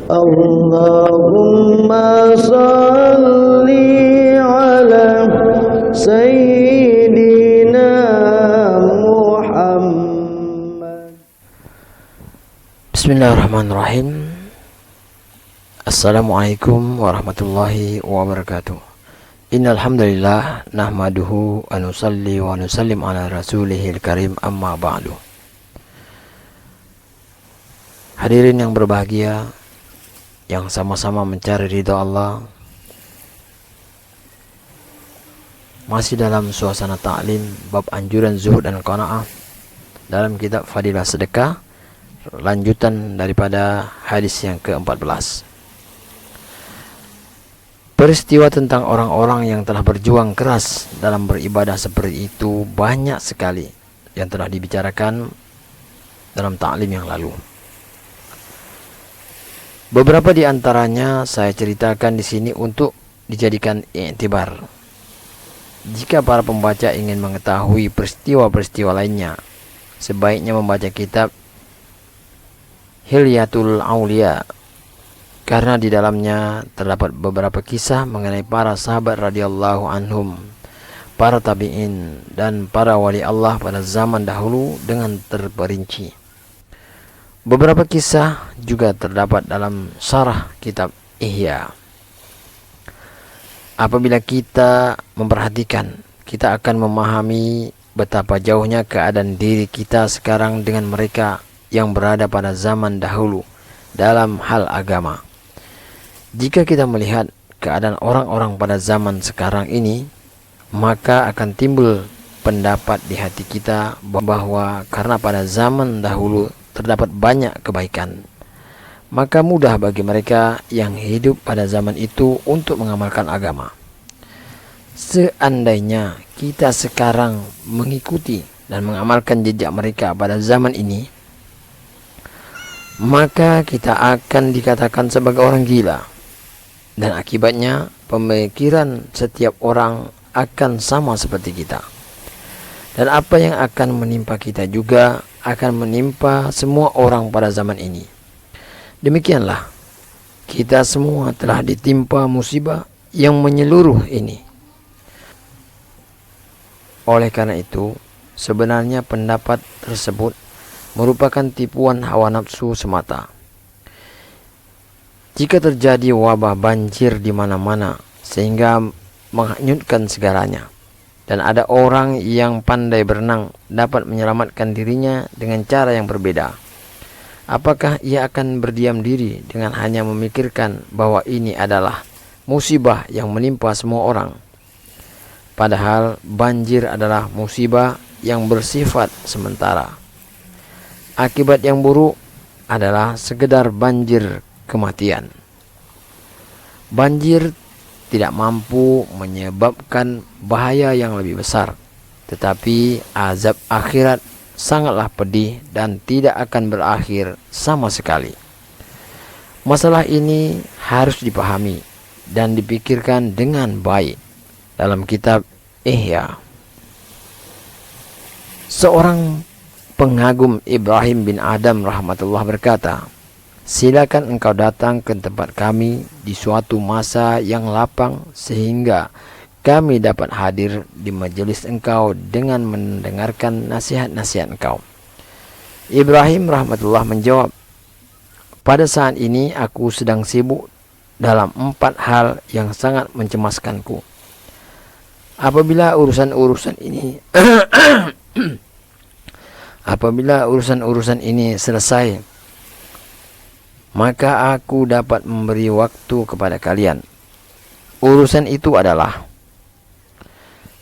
Allahumma salli ala Sayyidina Muhammad. Bismillahirrahmanirrahim. Assalamualaikum warahmatullahi wabarakatuh. Innal hamdalillah nahmaduhu wa nusalli wa nusallim ala rasulihil karim, amma ba'du. Hadirin yang berbahagia, yang sama-sama mencari ridha Allah, masih dalam suasana ta'lim bab anjuran zuhud dan qanaah dalam kitab Fadilah Sedekah, lanjutan daripada hadis yang ke-14. Peristiwa tentang orang-orang yang telah berjuang keras dalam beribadah seperti itu banyak sekali yang telah dibicarakan dalam ta'lim yang lalu. Beberapa di antaranya saya ceritakan di sini untuk dijadikan i'tibar. Jika para pembaca ingin mengetahui peristiwa-peristiwa lainnya, sebaiknya membaca kitab Hilyatul Aulia, karena di dalamnya terdapat beberapa kisah mengenai para sahabat radhiyallahu anhum, para tabi'in, dan para wali Allah pada zaman dahulu dengan terperinci. Beberapa kisah juga terdapat dalam syarah kitab Ihya. Apabila kita memperhatikan, kita akan memahami betapa jauhnya keadaan diri kita sekarang dengan mereka yang berada pada zaman dahulu dalam hal agama. Jika kita melihat keadaan orang-orang pada zaman sekarang ini, maka akan timbul pendapat di hati kita bahwa karena pada zaman dahulu terdapat banyak kebaikan, maka mudah bagi mereka yang hidup pada zaman itu untuk mengamalkan agama. Seandainya kita sekarang mengikuti dan mengamalkan jejak mereka pada zaman ini, maka kita akan dikatakan sebagai orang gila. Dan akibatnya pemikiran setiap orang akan sama seperti kita. Dan apa yang akan menimpa kita juga akan menimpa semua orang pada zaman ini. Demikianlah, kita semua telah ditimpa musibah yang menyeluruh ini. Oleh karena itu, sebenarnya pendapat tersebut merupakan tipuan hawa nafsu semata. Jika terjadi wabah banjir di mana-mana sehingga menghanyutkan segalanya, dan ada orang yang pandai berenang dapat menyelamatkan dirinya dengan cara yang berbeda, apakah ia akan berdiam diri dengan hanya memikirkan bahwa ini adalah musibah yang menimpa semua orang? Padahal banjir adalah musibah yang bersifat sementara. Akibat yang buruk adalah sekedar banjir kematian. Banjir tidak mampu menyebabkan bahaya yang lebih besar, tetapi azab akhirat sangatlah pedih dan tidak akan berakhir sama sekali. Masalah ini harus dipahami dan dipikirkan dengan baik. Dalam kitab Ihya, seorang pengagum Ibrahim bin Adam rahmatullah berkata, "Silakan engkau datang ke tempat kami di suatu masa yang lapang sehingga kami dapat hadir di majelis engkau dengan mendengarkan nasihat-nasihat engkau." Ibrahim rahmatullah menjawab, "Pada saat ini aku sedang sibuk dalam 4 hal yang sangat mencemaskanku. Apabila urusan-urusan ini selesai, maka aku dapat memberi waktu kepada kalian. Urusan itu adalah: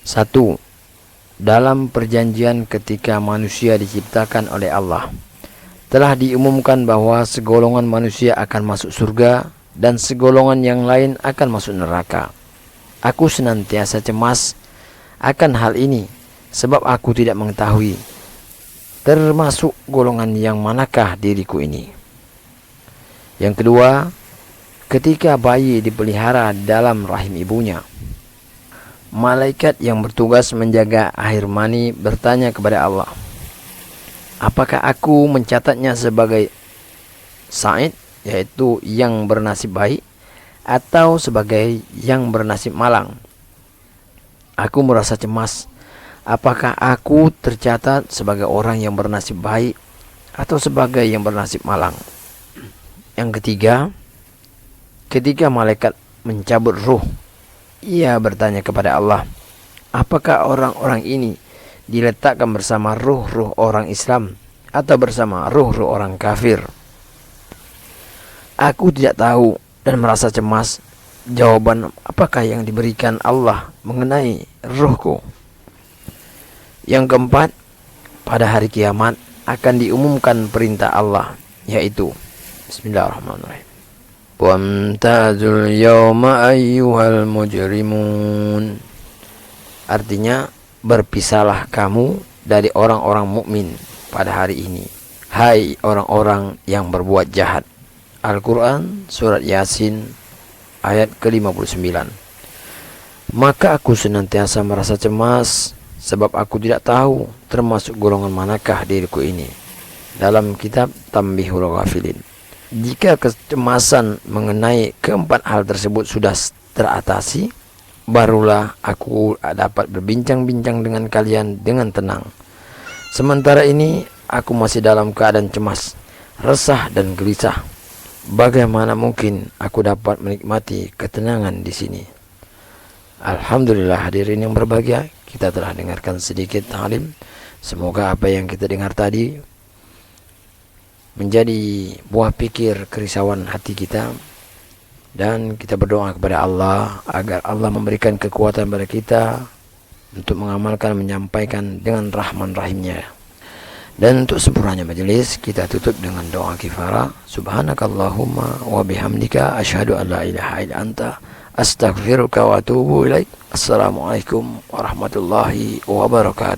1. Dalam perjanjian ketika manusia diciptakan oleh Allah, telah diumumkan bahwa segolongan manusia akan masuk surga dan segolongan yang lain akan masuk neraka. Aku senantiasa cemas akan hal ini, sebab aku tidak mengetahui termasuk golongan yang manakah diriku ini. Yang kedua, ketika bayi dipelihara dalam rahim ibunya, malaikat yang bertugas menjaga air mani bertanya kepada Allah, apakah aku mencatatnya sebagai Sa'id yaitu yang bernasib baik, atau sebagai yang bernasib malang. Aku merasa cemas, apakah aku tercatat sebagai orang yang bernasib baik atau sebagai yang bernasib malang. Yang ketiga, ketika malaikat mencabut ruh, ia bertanya kepada Allah, apakah orang-orang ini diletakkan bersama ruh-ruh orang Islam atau bersama ruh-ruh orang kafir? Aku tidak tahu dan merasa cemas jawaban apakah yang diberikan Allah mengenai ruhku. Yang keempat, pada hari kiamat akan diumumkan perintah Allah, yaitu Bismillahirrahmanirrahim. Wamtazul yawma ayyuhal mujrimun. Artinya, berpisahlah kamu dari orang-orang mukmin pada hari ini, hai orang-orang yang berbuat jahat. Al-Quran Surat Yasin ayat ke-59. Maka aku senantiasa merasa cemas, sebab aku tidak tahu termasuk golongan manakah diriku ini. Dalam kitab Tanbihul Ghafilin. Jika kecemasan mengenai keempat hal tersebut sudah teratasi, barulah aku dapat berbincang-bincang dengan kalian dengan tenang. Sementara ini aku masih dalam keadaan cemas, resah dan gelisah. Bagaimana mungkin aku dapat menikmati ketenangan di sini? Alhamdulillah hadirin yang berbahagia, kita telah dengarkan sedikit ta'lim. Semoga apa yang kita dengar tadi menjadi buah pikir kerisauan hati kita, dan kita berdoa kepada Allah agar Allah memberikan kekuatan kepada kita untuk mengamalkan, menyampaikan dengan rahman rahimnya. Dan untuk sempurnanya majelis, kita tutup dengan doa kifarah. Subhanakallahumma wa bihamdika asyhadu an la ilaha illa anta astaghfiruka wa atubu ilaik. Assalamualaikum warahmatullahi wabarakatuh.